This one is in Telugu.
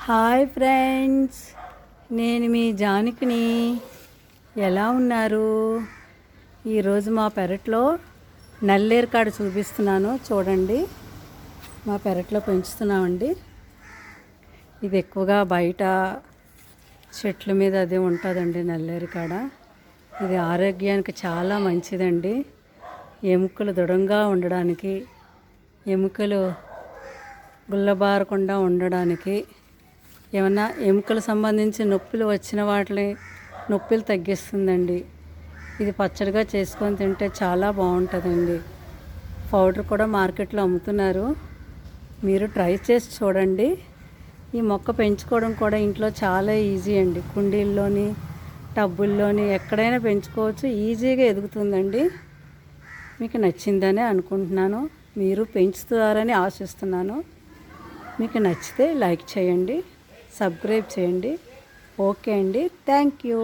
హాయ్ ఫ్రెండ్స్, నేను మీ జానకిని. ఎలా ఉన్నారు? ఈరోజు మా పెరట్లో నల్లేరు కాడ చూపిస్తున్నాను, చూడండి. మా పెరట్లో పెంచుతున్నామండి. ఇది ఎక్కువగా బయట చెట్ల మీద అదే ఉంటుందండి. నల్లేరు కాడ ఇది ఆరోగ్యానికి చాలా మంచిదండి. ఎముకలు దృఢంగా ఉండడానికి, ఎముకలు గుల్లబారకుండా ఉండడానికి, ఏమన్నా ఎముకలు సంబంధించి నొప్పులు వచ్చిన వాటిని నొప్పులు తగ్గిస్తుందండి. ఇది పచ్చడిగా చేసుకొని తింటే చాలా బాగుంటుందండి. పౌడర్ కూడా మార్కెట్లో అమ్ముతున్నారు, మీరు ట్రై చేసి చూడండి. ఈ మొక్క పెంచుకోవడం కూడా ఇంట్లో చాలా ఈజీ అండి. కుండీల్లోని, టబ్బుల్లోని ఎక్కడైనా పెంచుకోవచ్చు, ఈజీగా ఎదుగుతుందండి. మీకు నచ్చిందనే అనుకుంటున్నాను, మీరు పెంచుతారని ఆశిస్తున్నాను. మీకు నచ్చితే లైక్ చేయండి, సబ్స్క్రైబ్ చేయండి. ఓకే అండి, థ్యాంక్ యూ.